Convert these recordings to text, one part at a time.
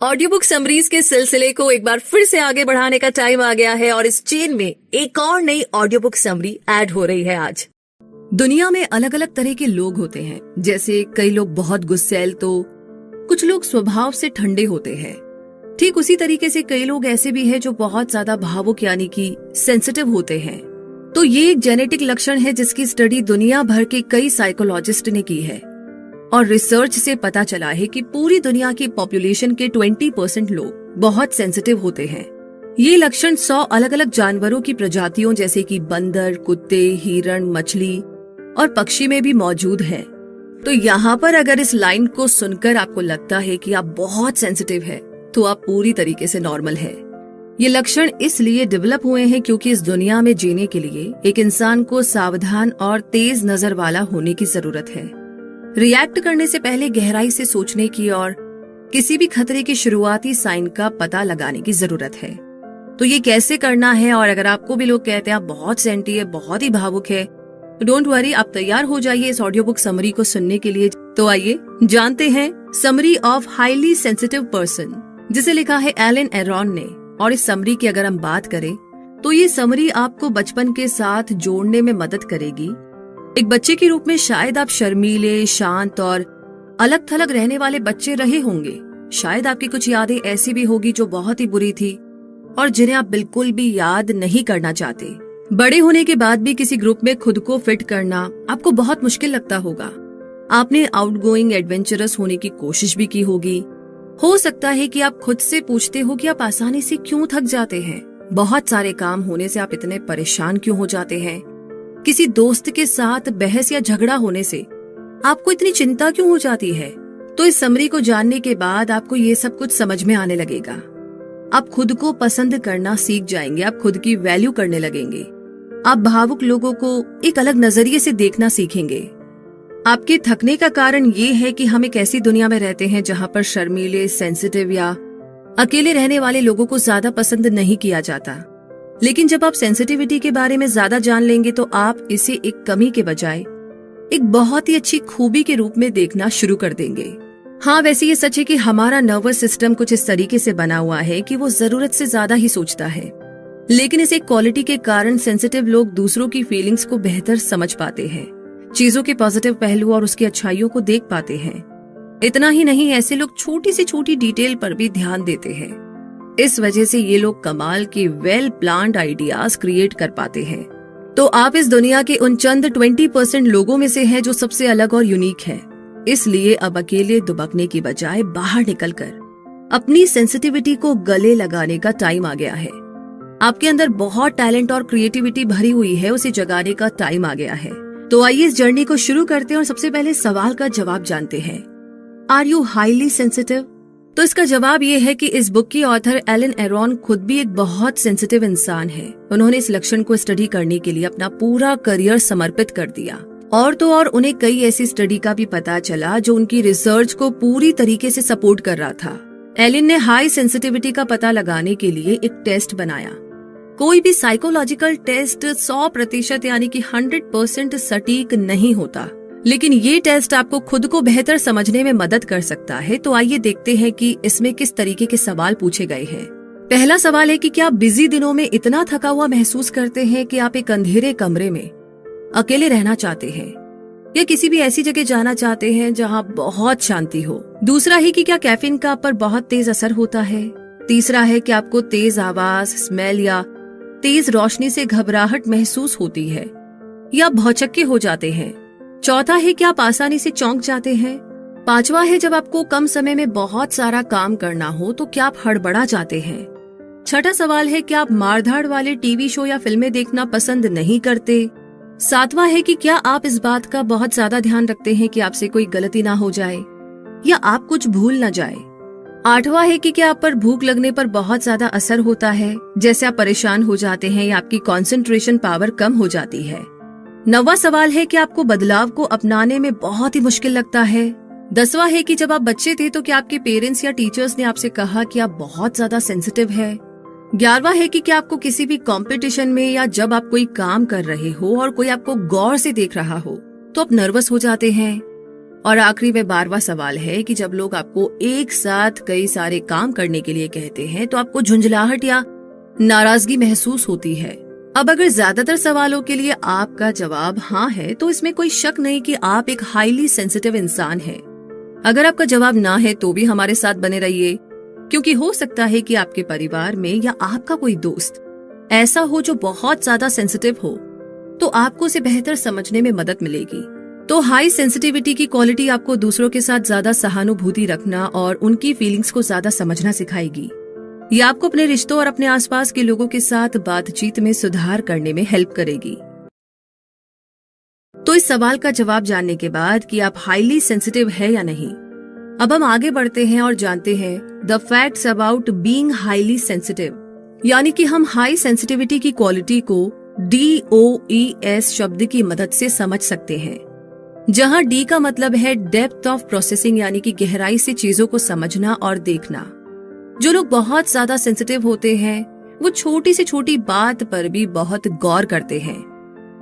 Audio book summaries के सिलसिले को एक बार फिर से आगे बढ़ाने का टाइम आ गया है और इस चेन में एक और नई ऑडियो बुक समरी ऐड हो रही है आज। दुनिया में अलग अलग तरह के लोग होते हैं। जैसे कई लोग बहुत गुस्सैल तो कुछ लोग स्वभाव से ठंडे होते हैं। ठीक उसी तरीके से कई लोग ऐसे भी हैं जो बहुत ज्यादा भावुक यानी कि सेंसिटिव होते हैं। तो ये एक जेनेटिक लक्षण है जिसकी स्टडी दुनिया भर के कई साइकोलॉजिस्ट ने की है और रिसर्च से पता चला है कि पूरी दुनिया की पॉपुलेशन के 20% लोग बहुत सेंसिटिव होते हैं। ये लक्षण 100 अलग अलग जानवरों की प्रजातियों जैसे कि बंदर, कुत्ते, हिरण, मछली और पक्षी में भी मौजूद है। तो यहाँ पर अगर इस लाइन को सुनकर आपको लगता है कि आप बहुत सेंसिटिव है तो आप पूरी तरीके से नॉर्मल है। ये लक्षण इसलिए डेवलप हुए हैं क्योंकि इस दुनिया में जीने के लिए एक इंसान को सावधान और तेज नजर वाला होने की जरूरत है। रिएक्ट करने से पहले गहराई से सोचने की और किसी भी खतरे के शुरुआती साइन का पता लगाने की जरूरत है। तो ये कैसे करना है, और अगर आपको भी लोग कहते हैं आप बहुत सेंटी है, बहुत ही भावुक है, तो डोंट वरी, आप तैयार हो जाइए इस ऑडियो बुक समरी को सुनने के लिए। तो आइए जानते हैं summary of highly sensitive person, जिसे लिखा है एलन एरॉन ने। और इस समरी की अगर हम बात करें तो ये समरी आपको बचपन के साथ जोड़ने में मदद करेगी। एक बच्चे के रूप में शायद आप शर्मीले, शांत और अलग थलग रहने वाले बच्चे रहे होंगे। शायद आपकी कुछ यादें ऐसी भी होगी जो बहुत ही बुरी थी और जिन्हें आप बिल्कुल भी याद नहीं करना चाहते। बड़े होने के बाद भी किसी ग्रुप में खुद को फिट करना आपको बहुत मुश्किल लगता होगा। आपने आउटगोइंग, एडवेंचरस होने की कोशिश भी की होगी। हो सकता है कि आप खुद से पूछते हो कि आप आसानी से क्यों थक जाते हैं। बहुत सारे काम होने से आप इतने परेशान क्यों हो जाते हैं। किसी दोस्त के साथ बहस या झगड़ा होने से आपको इतनी चिंता क्यों हो जाती है। तो इस समरी को जानने के बाद आपको ये सब कुछ समझ में आने लगेगा। आप खुद को पसंद करना सीख जाएंगे, आप खुद की वैल्यू करने लगेंगे। आप भावुक लोगों को एक अलग नजरिए से देखना सीखेंगे। आपके थकने का कारण ये है कि हम एक ऐसी दुनिया में रहते हैं जहाँ पर शर्मीले, सेंसिटिव या अकेले रहने वाले लोगों को ज्यादा पसंद नहीं किया जाता। लेकिन जब आप सेंसिटिविटी के बारे में ज्यादा जान लेंगे तो आप इसे एक कमी के बजाय एक बहुत ही अच्छी खूबी के रूप में देखना शुरू कर देंगे। हाँ, वैसे ये सच है कि हमारा नर्वस सिस्टम कुछ इस तरीके से बना हुआ है कि वो जरूरत से ज्यादा ही सोचता है। लेकिन इस एक क्वालिटी के कारण सेंसिटिव लोग दूसरों की फीलिंग्स को बेहतर समझ पाते हैं, चीजों के पॉजिटिव पहलू और उसकी अच्छाइयों को देख पाते हैं। इतना ही नहीं, ऐसे लोग छोटी से छोटी डिटेल पर भी ध्यान देते हैं। इस वजह से ये लोग कमाल के वेल प्लान्ड आइडियाज क्रिएट कर पाते हैं। तो आप इस दुनिया के उन चंद 20% लोगों में से हैं जो सबसे अलग और यूनिक है। इसलिए अब अकेले दुबकने की बजाय बाहर निकलकर अपनी सेंसिटिविटी को गले लगाने का टाइम आ गया है। आपके अंदर बहुत टैलेंट और क्रिएटिविटी भरी हुई है, उसे जगाने का टाइम आ गया है। तो आइए इस जर्नी को शुरू करते हैं और सबसे पहले सवाल का जवाब जानते हैं। Are you highly sensitive? तो इसका जवाब ये है कि इस बुक की ऑथर एलन एरॉन खुद भी एक बहुत सेंसिटिव इंसान है। उन्होंने इस लक्षण को स्टडी करने के लिए अपना पूरा करियर समर्पित कर दिया। और तो और उन्हें कई ऐसी स्टडी का भी पता चला जो उनकी रिसर्च को पूरी तरीके से सपोर्ट कर रहा था। एलन ने हाई सेंसिटिविटी का पता लगाने के लिए एक टेस्ट बनाया। कोई भी साइकोलॉजिकल टेस्ट 100% यानी कि 100% सटीक नहीं होता, लेकिन ये टेस्ट आपको खुद को बेहतर समझने में मदद कर सकता है। तो आइए देखते हैं कि इसमें किस तरीके के सवाल पूछे गए हैं। पहला सवाल है कि क्या आप बिजी दिनों में इतना थका हुआ महसूस करते हैं कि आप एक अंधेरे कमरे में अकेले रहना चाहते हैं या किसी भी ऐसी जगह जाना चाहते हैं जहां बहुत शांति हो। दूसरा है कि क्या कैफीन का आप पर बहुत तेज असर होता है। तीसरा है कि आपको तेज आवाज, स्मेल या तेज रोशनी से घबराहट महसूस होती है या भौचक्के हो जाते हैं। चौथा है कि आप आसानी से चौंक जाते हैं। पांचवा है जब आपको कम समय में बहुत सारा काम करना हो तो क्या आप हड़बड़ा जाते हैं। छठा सवाल है कि आप मारधाड़ वाले टीवी शो या फिल्में देखना पसंद नहीं करते। सातवां है कि क्या आप इस बात का बहुत ज्यादा ध्यान रखते हैं कि आपसे कोई गलती ना हो जाए या आप कुछ भूल न जाए। आठवां है कि क्या आप पर भूख लगने पर बहुत ज्यादा असर होता है, जैसे आप परेशान हो जाते हैं या आपकी कंसंट्रेशन पावर कम हो जाती है। नौवां सवाल है कि आपको बदलाव को अपनाने में बहुत ही मुश्किल लगता है। 10वां है कि जब आप बच्चे थे तो क्या आपके पेरेंट्स या टीचर्स ने आपसे कहा कि आप बहुत ज्यादा सेंसिटिव है। 11वां है कि क्या आपको किसी भी कंपटीशन में या जब आप कोई काम कर रहे हो और कोई आपको गौर से देख रहा हो तो आप नर्वस हो जाते हैं। और आखिरी में 12वां सवाल है कि जब लोग आपको एक साथ कई सारे काम करने के लिए कहते हैं तो आपको झुंझलाहट या नाराजगी महसूस होती है। अब अगर ज्यादातर सवालों के लिए आपका जवाब हाँ है तो इसमें कोई शक नहीं कि आप एक हाईली सेंसिटिव इंसान हैं। अगर आपका जवाब ना है तो भी हमारे साथ बने रहिए, क्योंकि हो सकता है कि आपके परिवार में या आपका कोई दोस्त ऐसा हो जो बहुत ज्यादा सेंसिटिव हो, तो आपको उसे बेहतर समझने में मदद मिलेगी। तो हाई सेंसिटिविटी की क्वालिटी आपको दूसरों के साथ ज्यादा सहानुभूति रखना और उनकी फीलिंग्स को ज्यादा समझना सिखाएगी। ये आपको अपने रिश्तों और अपने आसपास के लोगों के साथ बातचीत में सुधार करने में हेल्प करेगी। तो इस सवाल का जवाब जानने के बाद कि आप हाईली सेंसिटिव है या नहीं, अब हम आगे बढ़ते हैं और जानते हैं the facts about being highly sensitive, यानी कि हम हाई सेंसिटिविटी की क्वालिटी को DOES शब्द की मदद से समझ सकते हैं, जहां D का मतलब है डेप्थ ऑफ प्रोसेसिंग, यानी कि गहराई से चीजों को समझना और देखना। जो लोग बहुत ज्यादा सेंसिटिव होते हैं वो छोटी से छोटी बात पर भी बहुत गौर करते हैं।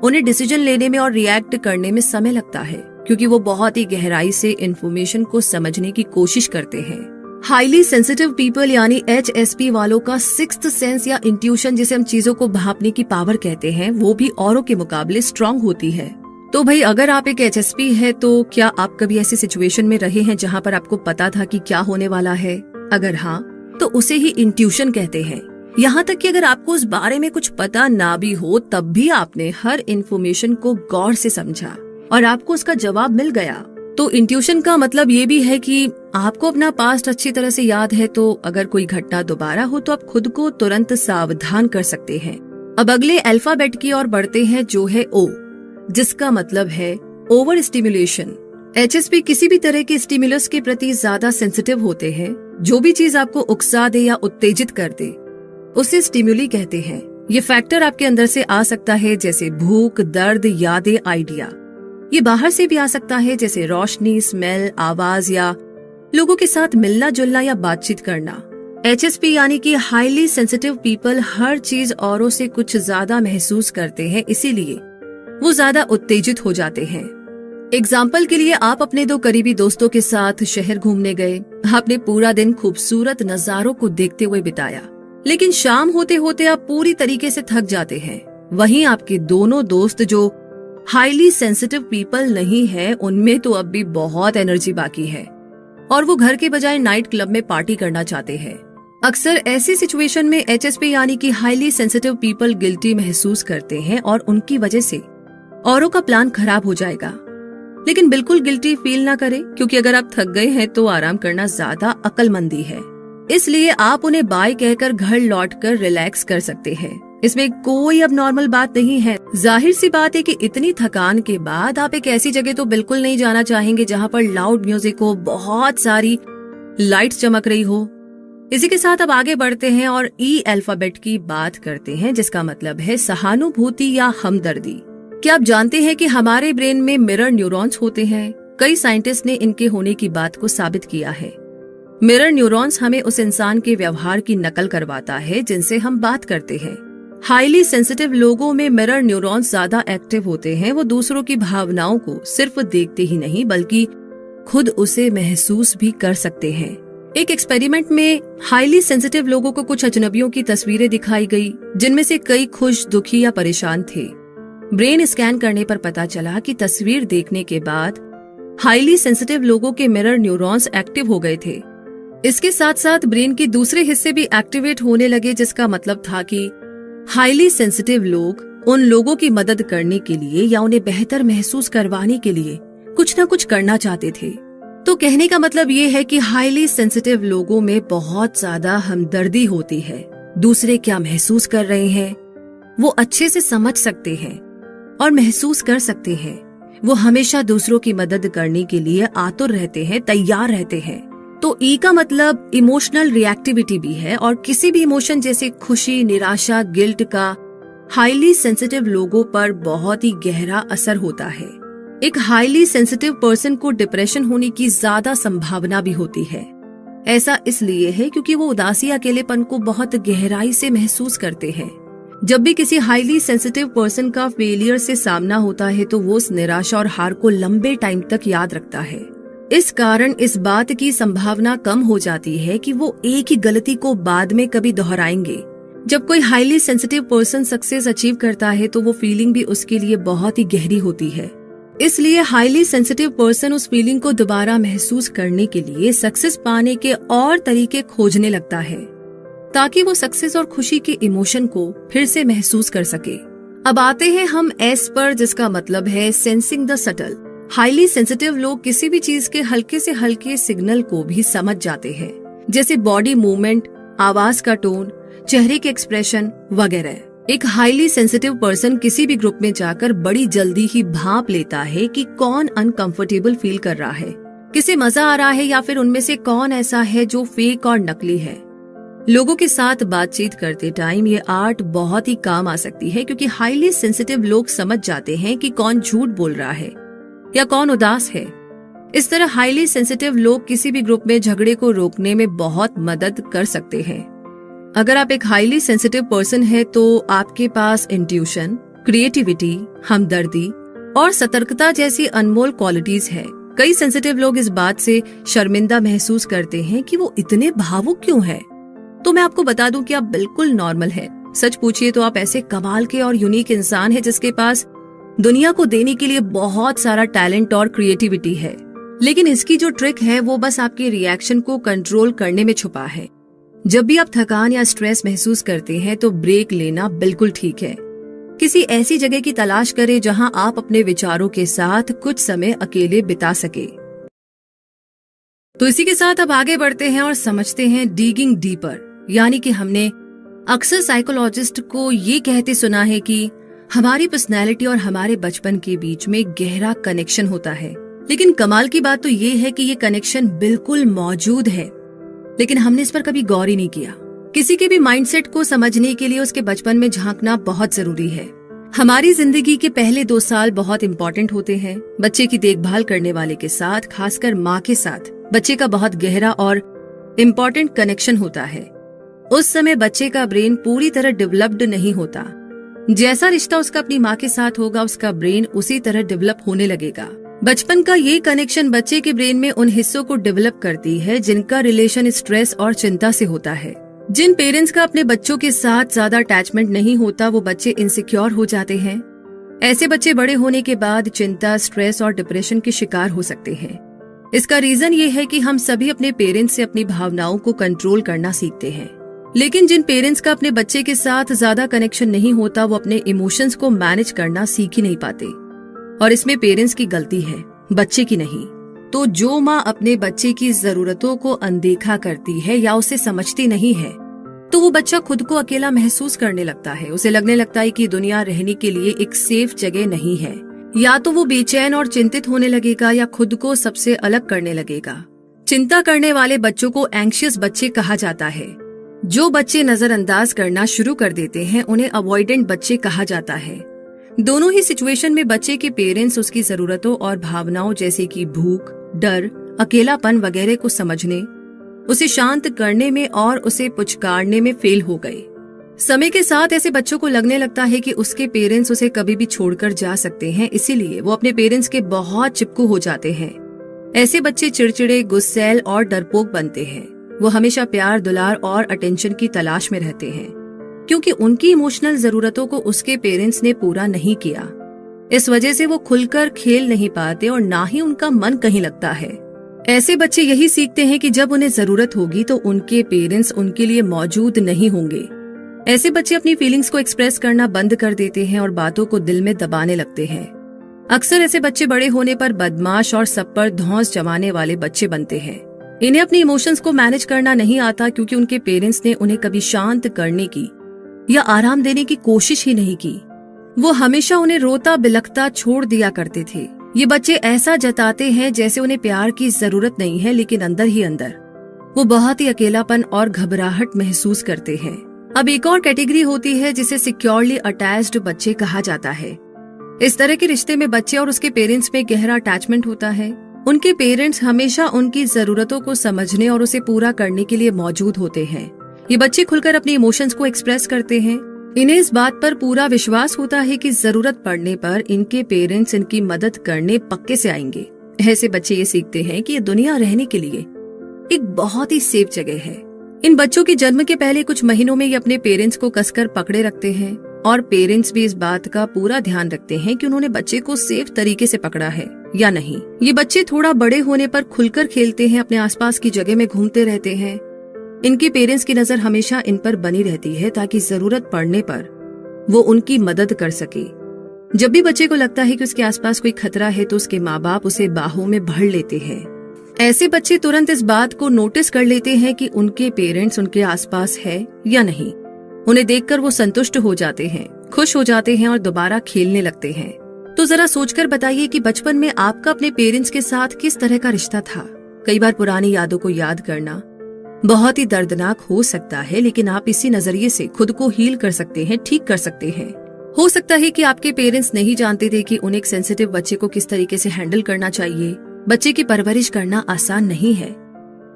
उन्हें डिसीजन लेने में और रिएक्ट करने में समय लगता है, क्योंकि वो बहुत ही गहराई से इंफॉर्मेशन को समझने की कोशिश करते हैं। हाईली सेंसिटिव पीपल यानी HSP वालों का सिक्स्थ सेंस या इंट्यूशन, जिसे हम चीजों को भांपने की पावर कहते हैं, वो भी औरों के मुकाबले स्ट्रांग होती है। तो भाई, अगर आप एक HSP है तो क्या आप कभी ऐसी सिचुएशन में रहे हैं जहाँ पर आपको पता था कि क्या होने वाला है? अगर हाँ, तो उसे ही इंट्यूशन कहते हैं। यहाँ तक कि अगर आपको उस बारे में कुछ पता ना भी हो तब भी आपने हर इन्फॉर्मेशन को गौर से समझा और आपको उसका जवाब मिल गया। तो इंट्यूशन का मतलब ये भी है कि आपको अपना पास्ट अच्छी तरह से याद है, तो अगर कोई घटना दोबारा हो तो आप खुद को तुरंत सावधान कर सकते हैं। अब अगले अल्फाबेट की ओर बढ़ते हैं, जो है O, जिसका मतलब है ओवर स्टिमुलेशन। HSP किसी भी तरह के स्टिमुलस के प्रति ज्यादा सेंसिटिव होते हैं। जो भी चीज आपको उकसा दे या उत्तेजित कर दे उसे स्टिमुली कहते हैं। ये फैक्टर आपके अंदर से आ सकता है, जैसे भूख, दर्द, यादें, आइडिया। ये बाहर से भी आ सकता है, जैसे रोशनी, स्मेल, आवाज या लोगों के साथ मिलना जुलना या बातचीत करना। HSP यानी कि हाईली सेंसिटिव पीपल हर चीज औरों से कुछ ज्यादा महसूस करते हैं, इसीलिए वो ज्यादा उत्तेजित हो जाते हैं। एग्जाम्पल के लिए, आप अपने 2 करीबी दोस्तों के साथ शहर घूमने गए। आपने पूरा दिन खूबसूरत नजारों को देखते हुए बिताया, लेकिन शाम होते होते आप पूरी तरीके से थक जाते हैं। वहीं आपके दोनों दोस्त जो हाईली सेंसिटिव पीपल नहीं है, उनमें तो अब भी बहुत एनर्जी बाकी है और वो घर के बजाय नाइट क्लब में पार्टी करना चाहते हैं। अक्सर ऐसी सिचुएशन में HSP यानी कि हाईली सेंसिटिव पीपल गिल्टी महसूस करते हैं और उनकी वजह से औरों का प्लान खराब हो जाएगा। लेकिन बिल्कुल गिल्टी फील ना करें, क्योंकि अगर आप थक गए हैं तो आराम करना ज्यादा अक्लमंदी है। इसलिए आप उन्हें बाय कहकर घर लौटकर रिलैक्स कर सकते हैं। इसमें कोई अब नॉर्मल बात नहीं है। जाहिर सी बात है कि इतनी थकान के बाद आप एक ऐसी जगह तो बिल्कुल नहीं जाना चाहेंगे जहाँ पर लाउड म्यूजिक हो, बहुत सारी लाइट्स चमक रही हो। इसी के साथ अब आगे बढ़ते हैं और E अल्फाबेट की बात करते हैं, जिसका मतलब है सहानुभूति या हमदर्दी। क्या आप जानते हैं कि हमारे ब्रेन में मिरर न्यूरॉन्स होते हैं? कई साइंटिस्ट ने इनके होने की बात को साबित किया है। मिरर न्यूरॉन्स हमें उस इंसान के व्यवहार की नकल करवाता है जिनसे हम बात करते हैं। हाईली सेंसिटिव लोगों में मिरर न्यूरॉन्स ज्यादा एक्टिव होते हैं। वो दूसरों की भावनाओं को सिर्फ देखते ही नहीं बल्कि खुद उसे महसूस भी कर सकते हैं। एक एक्सपेरिमेंट में हाईली सेंसिटिव लोगों को कुछ अजनबियों की तस्वीरें दिखाई गई, जिनमें से कई खुश, दुखी या परेशान थे। ब्रेन स्कैन करने पर पता चला कि तस्वीर देखने के बाद हाईली सेंसिटिव लोगों के मिरर न्यूरॉन्स एक्टिव हो गए थे। इसके साथ साथ ब्रेन के दूसरे हिस्से भी एक्टिवेट होने लगे, जिसका मतलब था कि हाईली सेंसिटिव लोग उन लोगों की मदद करने के लिए या उन्हें बेहतर महसूस करवाने के लिए कुछ न कुछ करना चाहते थे। तो कहने का मतलब ये है कि हाईली सेंसिटिव लोगों में बहुत ज्यादा हमदर्दी होती है। दूसरे क्या महसूस कर रहे हैं वो अच्छे से समझ सकते हैं और महसूस कर सकते हैं। वो हमेशा दूसरों की मदद करने के लिए आतुर रहते हैं, तैयार रहते हैं। तो ई का मतलब इमोशनल रिएक्टिविटी भी है, और किसी भी इमोशन जैसे खुशी, निराशा, गिल्ट का हाईली सेंसिटिव लोगों पर बहुत ही गहरा असर होता है। एक हाईली सेंसिटिव पर्सन को डिप्रेशन होने की ज्यादा संभावना भी होती है। ऐसा इसलिए है क्योंकि वो उदासी, अकेलेपन को बहुत गहराई से महसूस करते हैं। जब भी किसी हाईली सेंसिटिव पर्सन का फेलियर से सामना होता है तो वो उस निराशा और हार को लंबे टाइम तक याद रखता है। इस कारण इस बात की संभावना कम हो जाती है कि वो एक ही गलती को बाद में कभी दोहराएंगे। जब कोई highly sensitive person success achieve करता है तो वो फीलिंग भी उसके लिए बहुत ही गहरी होती है। इसलिए हाईली सेंसिटिव पर्सन उस फीलिंग को दोबारा महसूस करने के लिए सक्सेस पाने के और तरीके खोजने लगता है ताकि वो सक्सेस और खुशी के इमोशन को फिर से महसूस कर सके। अब आते हैं हम एस पर, जिसका मतलब है sensing the subtle. Highly sensitive लोग किसी भी चीज के हल्के से हल्के सिग्नल को भी समझ जाते हैं, जैसे बॉडी मूवमेंट, आवाज का टोन, चेहरे के एक्सप्रेशन वगैरह। एक हाईली सेंसिटिव पर्सन किसी भी ग्रुप में जाकर बड़ी जल्दी ही भांप लेता है कि कौन अनकंफर्टेबल फील कर रहा है, किसे मजा आ रहा है या फिर उनमें से कौन ऐसा है जो फेक और नकली है। लोगों के साथ बातचीत करते टाइम ये आर्ट बहुत ही काम आ सकती है, क्योंकि हाईली सेंसिटिव लोग समझ जाते हैं कि कौन झूठ बोल रहा है या कौन उदास है। इस तरह हाईली सेंसिटिव लोग किसी भी ग्रुप में झगड़े को रोकने में बहुत मदद कर सकते हैं। अगर आप एक हाईली सेंसिटिव पर्सन है तो आपके पास इंट्यूशन, क्रिएटिविटी, हमदर्दी और सतर्कता जैसी अनमोल क्वालिटीज है। कई सेंसिटिव लोग इस बात से शर्मिंदा महसूस करते हैं कि वो इतने भावुक क्यों हैं। तो मैं आपको बता दूं कि आप बिल्कुल नॉर्मल है। सच पूछिए तो आप ऐसे कमाल के और यूनिक इंसान है जिसके पास दुनिया को देने के लिए बहुत सारा टैलेंट और क्रिएटिविटी है। लेकिन इसकी जो ट्रिक है वो बस आपके रिएक्शन को कंट्रोल करने में छुपा है। जब भी आप थकान या स्ट्रेस महसूस करते हैं तो ब्रेक लेना बिल्कुल ठीक है। किसी ऐसी जगह की तलाश करें जहां आप अपने विचारों के साथ कुछ समय अकेले बिता सके। तो इसी के साथ अब आगे बढ़ते हैं और समझते हैं डिगिंग डीपर, यानी कि हमने अक्सर साइकोलॉजिस्ट को ये कहते सुना है कि हमारी पर्सनैलिटी और हमारे बचपन के बीच में गहरा कनेक्शन होता है। लेकिन कमाल की बात तो ये है कि ये कनेक्शन बिल्कुल मौजूद है, लेकिन हमने इस पर कभी गौर ही नहीं किया। किसी के भी माइंडसेट को समझने के लिए उसके बचपन में झांकना बहुत जरूरी है। हमारी जिंदगी के पहले 2 साल बहुत इम्पोर्टेंट होते हैं। बच्चे की देखभाल करने वाले के साथ, खासकर माँ के साथ, बच्चे का बहुत गहरा और इम्पोर्टेंट कनेक्शन होता है। उस समय बच्चे का ब्रेन पूरी तरह डेवलप्ड नहीं होता। जैसा रिश्ता उसका अपनी माँ के साथ होगा, उसका ब्रेन उसी तरह डेवलप होने लगेगा। बचपन का ये कनेक्शन बच्चे के ब्रेन में उन हिस्सों को डेवलप करती है जिनका रिलेशन स्ट्रेस और चिंता से होता है। जिन पेरेंट्स का अपने बच्चों के साथ ज्यादा अटैचमेंट नहीं होता, वो बच्चे इनसिक्योर हो जाते हैं। ऐसे बच्चे बड़े होने के बाद चिंता, स्ट्रेस और डिप्रेशन के शिकार हो सकते हैं। इसका रीजन ये है कि हम सभी अपने पेरेंट्स से अपनी भावनाओं को कंट्रोल करना सीखते हैं। लेकिन जिन पेरेंट्स का अपने बच्चे के साथ ज्यादा कनेक्शन नहीं होता, वो अपने इमोशंस को मैनेज करना सीख ही नहीं पाते, और इसमें पेरेंट्स की गलती है, बच्चे की नहीं। तो जो माँ अपने बच्चे की जरूरतों को अनदेखा करती है या उसे समझती नहीं है, तो वो बच्चा खुद को अकेला महसूस करने लगता है। उसे लगने लगता है कि दुनिया रहने के लिए एक सेफ जगह नहीं है। या तो वो बेचैन और चिंतित होने लगेगा या खुद को सबसे अलग करने लगेगा। चिंता करने वाले बच्चों को एंग्शियस बच्चे कहा जाता है। जो बच्चे नजरअंदाज करना शुरू कर देते हैं उन्हें अवॉइडेंट बच्चे कहा जाता है। दोनों ही सिचुएशन में बच्चे के पेरेंट्स उसकी जरूरतों और भावनाओं जैसे कि भूख, डर, अकेलापन वगैरह को समझने, उसे शांत करने में और उसे पुचकारने में फेल हो गए। समय के साथ ऐसे बच्चों को लगने लगता है कि उसके पेरेंट्स उसे कभी भी छोड़कर जा सकते हैं, इसीलिए वो अपने पेरेंट्स के बहुत चिपकू हो जाते हैं। ऐसे बच्चे चिड़चिड़े, गुस्सैल और डरपोक बनते हैं। वो हमेशा प्यार, दुलार और अटेंशन की तलाश में रहते हैं, क्योंकि उनकी इमोशनल जरूरतों को उसके पेरेंट्स ने पूरा नहीं किया। इस वजह से वो खुलकर खेल नहीं पाते और ना ही उनका मन कहीं लगता है। ऐसे बच्चे यही सीखते हैं कि जब उन्हें जरूरत होगी तो उनके पेरेंट्स उनके लिए मौजूद नहीं होंगे। ऐसे बच्चे अपनी फीलिंग्स को एक्सप्रेस करना बंद कर देते हैं और बातों को दिल में दबाने लगते हैं। अक्सर ऐसे बच्चे बड़े होने पर बदमाश और सब पर धौंस जमाने वाले बच्चे बनते हैं। इन्हें अपने इमोशंस को मैनेज करना नहीं आता, क्योंकि उनके पेरेंट्स ने उन्हें कभी शांत करने की या आराम देने की कोशिश ही नहीं की। वो हमेशा उन्हें रोता बिलखता छोड़ दिया करते थे। ये बच्चे ऐसा जताते हैं जैसे उन्हें प्यार की जरूरत नहीं है, लेकिन अंदर ही अंदर वो बहुत ही अकेलापन और घबराहट महसूस करते हैं। अब एक और कैटेगरी होती है जिसे सिक्योरली अटैच्ड बच्चे कहा जाता है। इस तरह के रिश्ते में बच्चे और उसके पेरेंट्स में गहरा अटैचमेंट होता है। उनके पेरेंट्स हमेशा उनकी जरूरतों को समझने और उसे पूरा करने के लिए मौजूद होते हैं। ये बच्चे खुलकर अपनी इमोशंस को एक्सप्रेस करते हैं। इन्हें इस बात पर पूरा विश्वास होता है कि जरूरत पड़ने पर इनके पेरेंट्स इनकी मदद करने पक्के से आएंगे। ऐसे बच्चे ये सीखते हैं कि ये दुनिया रहने के लिए एक बहुत ही सेफ जगह है। इन बच्चों के जन्म के पहले कुछ महीनों में ये अपने पेरेंट्स को कसकर पकड़े रखते हैं और पेरेंट्स भी इस बात का पूरा ध्यान रखते हैं कि उन्होंने बच्चे को सेफ तरीके से पकड़ा है या नहीं। ये बच्चे थोड़ा बड़े होने पर खुलकर खेलते हैं, अपने आसपास की जगह में घूमते रहते हैं। इनके पेरेंट्स की नजर हमेशा इन पर बनी रहती है ताकि जरूरत पड़ने पर वो उनकी मदद कर सके। जब भी बच्चे को लगता है कि उसके आसपास कोई खतरा है तो उसके माँ बाप उसे बाहों में भर लेते हैं। ऐसे बच्चे तुरंत इस बात को नोटिस कर लेते हैं कि उनके पेरेंट्स उनके आसपास है या नहीं। उन्हें देखकर वो संतुष्ट हो जाते हैं, खुश हो जाते हैं और दोबारा खेलने लगते हैं। तो जरा सोचकर बताइए कि बचपन में आपका अपने पेरेंट्स के साथ किस तरह का रिश्ता था। कई बार पुरानी यादों को याद करना बहुत ही दर्दनाक हो सकता है, लेकिन आप इसी नजरिए से खुद को हील कर सकते हैं, ठीक कर सकते हैं। हो सकता है कि आपके पेरेंट्स नहीं जानते थे कि उन्हें एक सेंसिटिव बच्चे को किस तरीके से हैंडल करना चाहिए। बच्चे की परवरिश करना आसान नहीं है।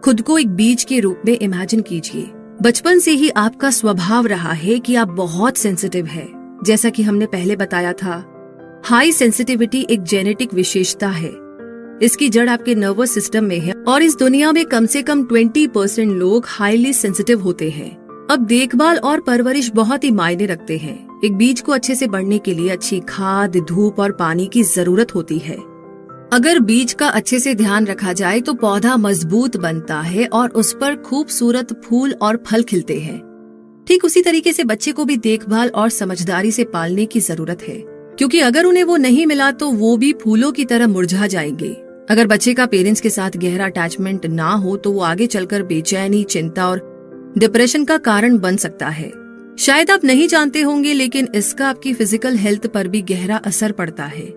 खुद को एक बीज के रूप में इमेजिन कीजिए। बचपन से ही आपका स्वभाव रहा है कि आप बहुत सेंसिटिव है। जैसा कि हमने पहले बताया था, हाई सेंसिटिविटी एक जेनेटिक विशेषता है। इसकी जड़ आपके नर्वस सिस्टम में है और इस दुनिया में कम से कम 20% लोग हाईली सेंसिटिव होते हैं। अब देखभाल और परवरिश बहुत ही मायने रखते हैं। एक बीज को अच्छे से बढ़ने के लिए अच्छी खाद, धूप और पानी की जरूरत होती है। अगर बीज का अच्छे से ध्यान रखा जाए तो पौधा मजबूत बनता है और उस पर खूबसूरत फूल और फल खिलते हैं। ठीक उसी तरीके से बच्चे को भी देखभाल और समझदारी से पालने की जरूरत है, क्योंकि अगर उन्हें वो नहीं मिला तो वो भी फूलों की तरह मुरझा जाएंगे। अगर बच्चे का पेरेंट्स के साथ गहरा अटैचमेंट ना हो तो वो आगे चलकर बेचैनी, चिंता और डिप्रेशन का कारण बन सकता है। शायद आप नहीं जानते होंगे, लेकिन इसका आपकी फिजिकल हेल्थ पर भी गहरा असर पड़ता है।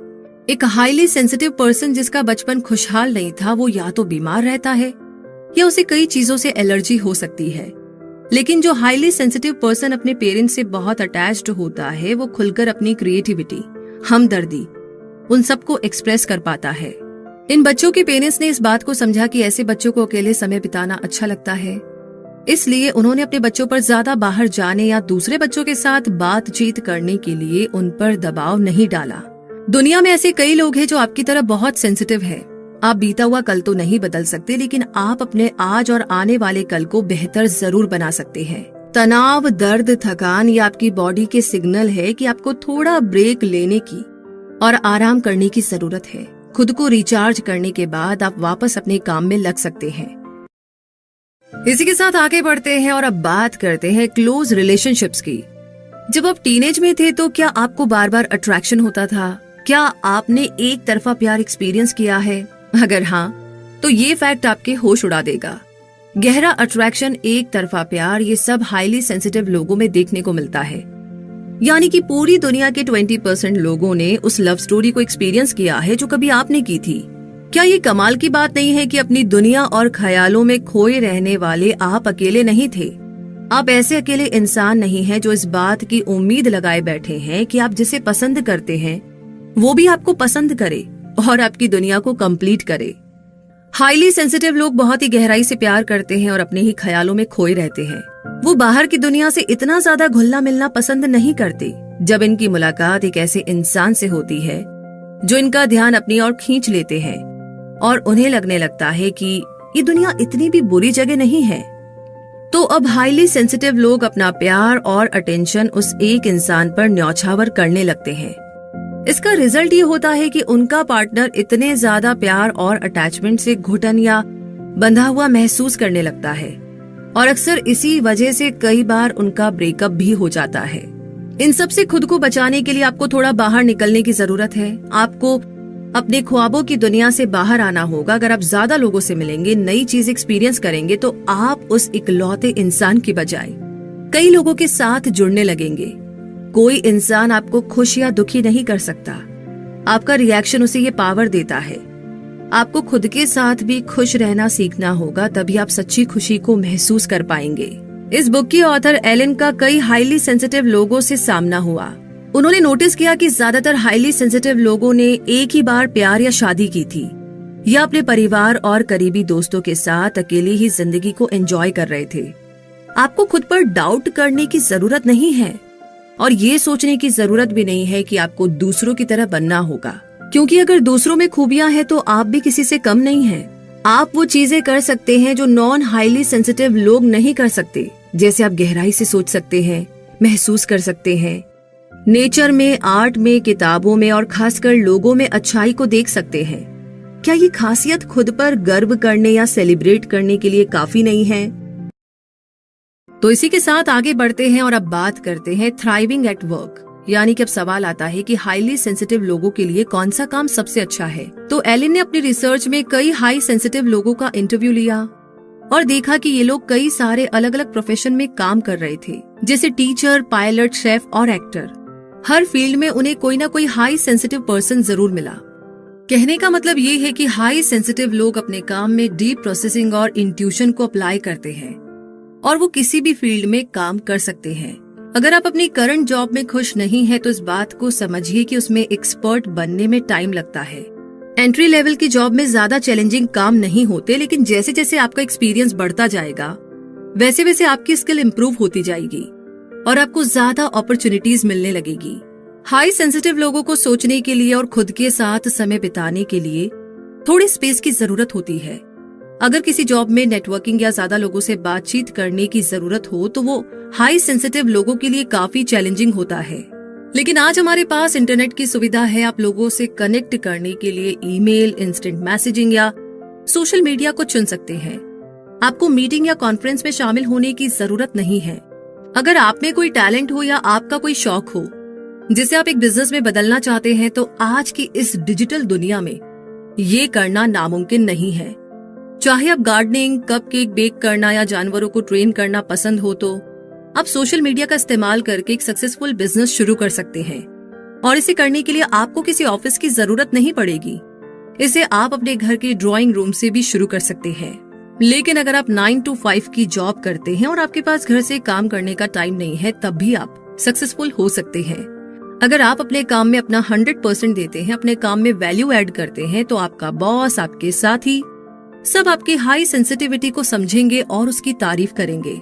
एक हाईली सेंसिटिव पर्सन जिसका बचपन खुशहाल नहीं था, वो या तो बीमार रहता है या उसे कई चीजों से एलर्जी हो सकती है। लेकिन जो हाईली सेंसिटिव पर्सन अपने पेरेंट्स से बहुत अटैच्ड होता है, वो खुलकर अपनी क्रिएटिविटी, हमदर्दी, उन सबको एक्सप्रेस कर पाता है। इन बच्चों के पेरेंट्स ने इस बात को समझा कि ऐसे बच्चों को अकेले समय बिताना अच्छा लगता है, इसलिए उन्होंने अपने बच्चों पर ज्यादा बाहर जाने या दूसरे बच्चों के साथ बातचीत करने के लिए उन पर दबाव नहीं डाला। दुनिया में ऐसे कई लोग हैं जो आपकी तरह बहुत सेंसिटिव है। आप बीता हुआ कल तो नहीं बदल सकते, लेकिन आप अपने आज और आने वाले कल को बेहतर जरूर बना सकते हैं। तनाव, दर्द, थकान ये आपकी बॉडी के सिग्नल है कि आपको थोड़ा ब्रेक लेने की और आराम करने की जरूरत है। खुद को रिचार्ज करने के बाद आप वापस अपने काम में लग सकते हैं। इसी के साथ आगे बढ़ते हैं और अब बात करते हैं क्लोज रिलेशनशिप्स की। जब आप टीनेज में थे तो क्या आपको बार बार अट्रैक्शन होता था? क्या आपने एक तरफा प्यार एक्सपीरियंस किया है? अगर हाँ, तो ये फैक्ट आपके होश उड़ा देगा। गहरा अट्रैक्शन, एक तरफा प्यार, ये सब हाईली सेंसिटिव लोगों में देखने को मिलता है। यानी कि पूरी दुनिया के 20% लोगों ने उस लव स्टोरी को एक्सपीरियंस किया है जो कभी आपने की थी। क्या ये कमाल की बात नहीं है कि अपनी दुनिया और ख्यालों में खोए रहने वाले आप अकेले नहीं थे? आप ऐसे अकेले इंसान नहीं हैं जो इस बात की उम्मीद लगाए बैठे हैं कि आप जिसे पसंद करते हैं वो भी आपको पसंद करे और आपकी दुनिया को कंप्लीट करे। हाईली सेंसिटिव लोग बहुत ही गहराई से प्यार करते हैं और अपने ही ख्यालों में खोए रहते हैं। वो बाहर की दुनिया से इतना ज्यादा घुलना मिलना पसंद नहीं करते। जब इनकी मुलाकात एक ऐसे इंसान से होती है जो इनका ध्यान अपनी ओर खींच लेते हैं और उन्हें लगने लगता है कि ये दुनिया इतनी भी बुरी जगह नहीं है, तो अब हाईली सेंसिटिव लोग अपना प्यार और अटेंशन उस एक इंसान पर न्यौछावर करने लगते हैं। इसका रिजल्ट ये होता है कि उनका पार्टनर इतने ज्यादा प्यार और अटैचमेंट से घुटन या बंधा हुआ महसूस करने लगता है और अक्सर इसी वजह से कई बार उनका ब्रेकअप भी हो जाता है। इन सब से खुद को बचाने के लिए आपको थोड़ा बाहर निकलने की जरूरत है। आपको अपने ख्वाबों की दुनिया से बाहर आना होगा। अगर आप ज्यादा लोगों से मिलेंगे, नई चीज एक्सपीरियंस करेंगे, तो आप उस इकलौते इंसान की बजाय कई लोगों के साथ जुड़ने लगेंगे। कोई इंसान आपको खुश या दुखी नहीं कर सकता। आपका रिएक्शन उसे ये पावर देता है। आपको खुद के साथ भी खुश रहना सीखना होगा, तभी आप सच्ची खुशी को महसूस कर पाएंगे। इस बुक की ऑथर एलन का कई हाईली सेंसिटिव लोगों से सामना हुआ। उन्होंने नोटिस किया कि ज्यादातर हाईली सेंसिटिव लोगों ने एक ही बार प्यार या शादी की थी या अपने परिवार और करीबी दोस्तों के साथ अकेले ही जिंदगी को एंजॉय कर रहे थे। आपको खुद पर डाउट करने की जरूरत नहीं है और ये सोचने की जरूरत भी नहीं है कि आपको दूसरों की तरह बनना होगा। क्योंकि अगर दूसरों में खूबियां हैं तो आप भी किसी से कम नहीं हैं। आप वो चीजें कर सकते हैं जो नॉन हाईली सेंसिटिव लोग नहीं कर सकते, जैसे आप गहराई से सोच सकते हैं, महसूस कर सकते हैं, नेचर में, आर्ट में, किताबों में और खासकर लोगों में अच्छाई को देख सकते हैं। क्या ये खासियत खुद पर गर्व करने या सेलिब्रेट करने के लिए काफी नहीं है? तो इसी के साथ आगे बढ़ते हैं और अब बात करते हैं थ्राइविंग एट वर्क, यानी कि अब सवाल आता है कि हाईली सेंसिटिव लोगों के लिए कौन सा काम सबसे अच्छा है। तो एलिन ने अपनी रिसर्च में कई हाई सेंसिटिव लोगों का इंटरव्यू लिया और देखा कि ये लोग कई सारे अलग अलग प्रोफेशन में काम कर रहे थे, जैसे टीचर, पायलट, शेफ और एक्टर। हर फील्ड में उन्हें कोई ना कोई हाई सेंसिटिव पर्सन जरूर मिला। कहने का मतलब ये है कि हाई सेंसिटिव लोग अपने काम में डीप प्रोसेसिंग और इंट्यूशन को अप्लाई करते हैं और वो किसी भी फील्ड में काम कर सकते हैं। अगर आप अपनी करंट जॉब में खुश नहीं है तो इस बात को समझिए कि उसमें एक्सपर्ट बनने में टाइम लगता है। एंट्री लेवल की जॉब में ज्यादा चैलेंजिंग काम नहीं होते, लेकिन जैसे जैसे आपका एक्सपीरियंस बढ़ता जाएगा वैसे वैसे आपकी स्किल इम्प्रूव होती जाएगी और आपको ज्यादा अपॉर्चुनिटीज मिलने लगेगी। हाई सेंसिटिव लोगों को सोचने के लिए और खुद के साथ समय बिताने के लिए थोड़ी स्पेस की जरूरत होती है। अगर किसी जॉब में नेटवर्किंग या ज्यादा लोगों से बातचीत करने की जरूरत हो तो वो हाई सेंसिटिव लोगों के लिए काफी चैलेंजिंग होता है। लेकिन आज हमारे पास इंटरनेट की सुविधा है। आप लोगों से कनेक्ट करने के लिए ईमेल, इंस्टेंट मैसेजिंग या सोशल मीडिया को चुन सकते हैं। आपको मीटिंग या कॉन्फ्रेंस में शामिल होने की जरूरत नहीं है। अगर आप में कोई टैलेंट हो या आपका कोई शौक हो जिसे आप एक बिजनेस में बदलना चाहते हैं तो आज की इस डिजिटल दुनिया में ये करना नामुमकिन नहीं है। चाहे आप गार्डनिंग, कपकेक बेक करना या जानवरों को ट्रेन करना पसंद हो तो आप सोशल मीडिया का इस्तेमाल करके एक सक्सेसफुल बिजनेस शुरू कर सकते हैं और इसे करने के लिए आपको किसी ऑफिस की जरूरत नहीं पड़ेगी। इसे आप अपने घर के ड्राइंग रूम से भी शुरू कर सकते हैं। लेकिन अगर आप 9 to 5 की जॉब करते हैं और आपके पास घर से काम करने का टाइम नहीं है, तब भी आप सक्सेसफुल हो सकते हैं। अगर आप अपने काम में अपना 100% देते हैं, अपने काम में वैल्यू ऐड करते हैं, तो आपका बॉस, आपके साथी सब आपकी हाई सेंसिटिविटी को समझेंगे और उसकी तारीफ करेंगे।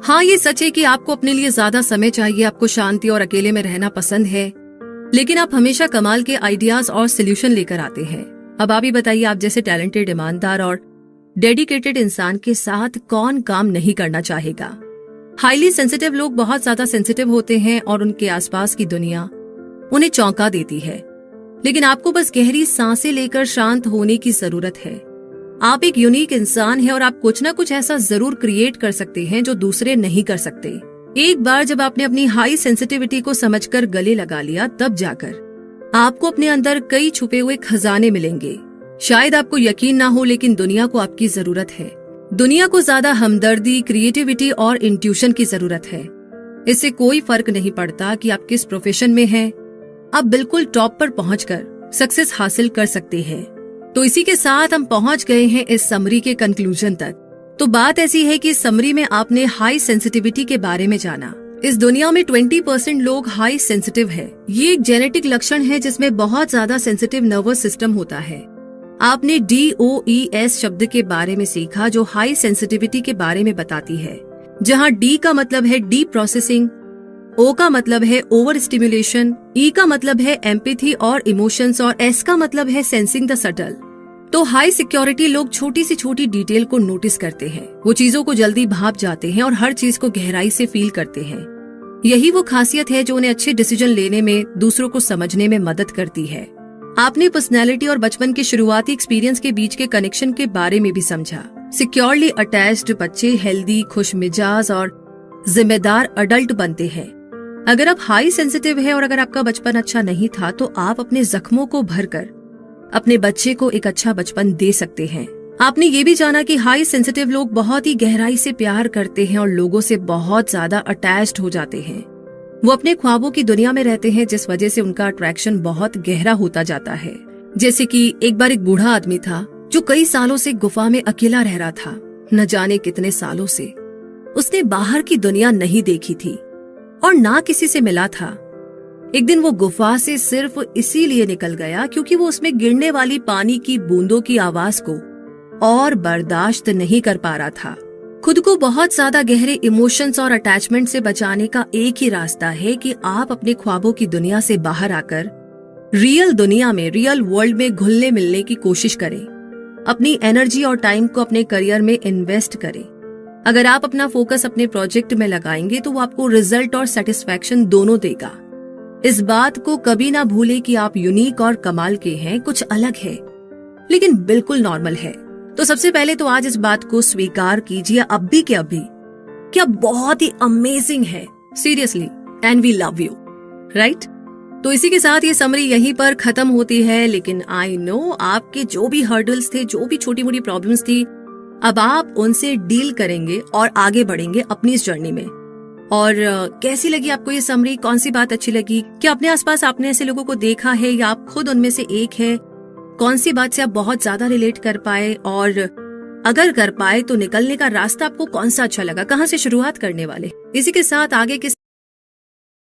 हाँ, ये सच है कि आपको अपने लिए ज्यादा समय चाहिए, आपको शांति और अकेले में रहना पसंद है, लेकिन आप हमेशा कमाल के आइडियाज और सोल्यूशन लेकर आते हैं। अब आप ही बताइए, आप जैसे टैलेंटेड, ईमानदार और डेडिकेटेड इंसान के साथ कौन काम नहीं करना चाहेगा। हाईली सेंसिटिव लोग बहुत ज्यादा सेंसिटिव होते हैं और उनके आसपास की दुनिया उन्हें चौंका देती है, लेकिन आपको बस गहरी सांसें लेकर शांत होने की जरूरत है। आप एक यूनिक इंसान हैं और आप कुछ ना कुछ ऐसा जरूर क्रिएट कर सकते हैं जो दूसरे नहीं कर सकते। एक बार जब आपने अपनी हाई सेंसिटिविटी को समझकर गले लगा लिया, तब जाकर आपको अपने अंदर कई छुपे हुए खजाने मिलेंगे। शायद आपको यकीन ना हो, लेकिन दुनिया को आपकी जरूरत है। दुनिया को ज्यादा हमदर्दी, क्रिएटिविटी और इंट्यूशन की जरूरत है। इससे कोई फर्क नहीं पड़ता कि आप किस प्रोफेशन में हैं, आप बिल्कुल टॉप पर पहुंचकर सक्सेस हासिल कर सकते हैं। तो इसी के साथ हम पहुंच गए हैं इस समरी के कंक्लूजन तक। तो बात ऐसी है कि इस समरी में आपने हाई सेंसिटिविटी के बारे में जाना। इस दुनिया में 20% लोग हाई सेंसिटिव है। ये एक जेनेटिक लक्षण है जिसमें बहुत ज्यादा सेंसिटिव नर्वस सिस्टम होता है। आपने DOES शब्द के बारे में सीखा जो हाई सेंसिटिविटी के बारे में बताती है, जहाँ D का मतलब है डीप प्रोसेसिंग, O का मतलब है ओवर स्टिमुलेशन, E का मतलब है एम्पैथी और इमोशंस और S का मतलब है सेंसिंग द सटल। तो हाई सिक्योरिटी लोग छोटी से छोटी डिटेल को नोटिस करते हैं, वो चीजों को जल्दी भाप जाते हैं और हर चीज को गहराई से फील करते हैं। यही वो खासियत है जो उन्हें अच्छे डिसीजन लेने में, दूसरों को समझने में मदद करती है। आपने पर्सनैलिटी और बचपन के शुरुआती एक्सपीरियंस के बीच के कनेक्शन के बारे में भी समझा। सिक्योरली अटैच्ड बच्चे हेल्दी, खुश मिजाज और जिम्मेदार अडल्ट बनते हैं। अगर आप हाई सेंसिटिव है और अगर आपका बचपन अच्छा नहीं था, तो आप अपने जख्मों को भरकर अपने बच्चे को एक अच्छा बचपन दे सकते हैं। आपने ये भी जाना कि हाई सेंसिटिव लोग बहुत ही गहराई से प्यार करते हैं और लोगों से बहुत ज्यादा अटैच्ड हो जाते हैं। वो अपने ख्वाबों की दुनिया में रहते हैं, जिस वजह से उनका अट्रैक्शन बहुत गहरा होता जाता है। जैसे कि एक बार एक बूढ़ा आदमी था जो कई सालों से गुफा में अकेला रह रहा था। न जाने कितने सालों से उसने बाहर की दुनिया नहीं देखी थी और ना किसी से मिला था। एक दिन वो गुफा से सिर्फ इसीलिए निकल गया क्योंकि वो उसमें गिरने वाली पानी की बूंदों की आवाज को और बर्दाश्त नहीं कर पा रहा था। खुद को बहुत ज्यादा गहरे इमोशंस और अटैचमेंट से बचाने का एक ही रास्ता है कि आप अपने ख्वाबों की दुनिया से बाहर आकर रियल दुनिया में, रियल वर्ल्ड में घुलने मिलने की कोशिश करें। अपनी एनर्जी और टाइम को अपने करियर में इन्वेस्ट करें। अगर आप अपना फोकस अपने प्रोजेक्ट में लगाएंगे तो वो आपको रिजल्ट और सेटिस्फैक्शन दोनों देगा। इस बात को कभी ना भूले कि आप यूनिक और कमाल के हैं, कुछ अलग है लेकिन बिल्कुल नॉर्मल है। तो सबसे पहले तो आज इस बात को स्वीकार कीजिए अभी के अभी कि आप बहुत ही अमेजिंग है, seriously, and we love you, right. तो इसी के साथ ये समरी यहीं पर खत्म होती है। लेकिन आई नो आपके जो भी हर्डल्स थे, जो भी छोटी मोटी प्रॉब्लम्स थी, अब आप उनसे डील करेंगे और आगे बढ़ेंगे अपनी इस जर्नी में। और कैसी लगी आपको ये समरी? कौन सी बात अच्छी लगी? क्या अपने आसपास आपने ऐसे लोगों को देखा है या आप खुद उनमें से एक है? कौन सी बात से आप बहुत ज्यादा रिलेट कर पाए, और अगर कर पाए तो निकलने का रास्ता आपको कौन सा अच्छा लगा? कहाँ से शुरुआत करने वाले? इसी के साथ आगे किस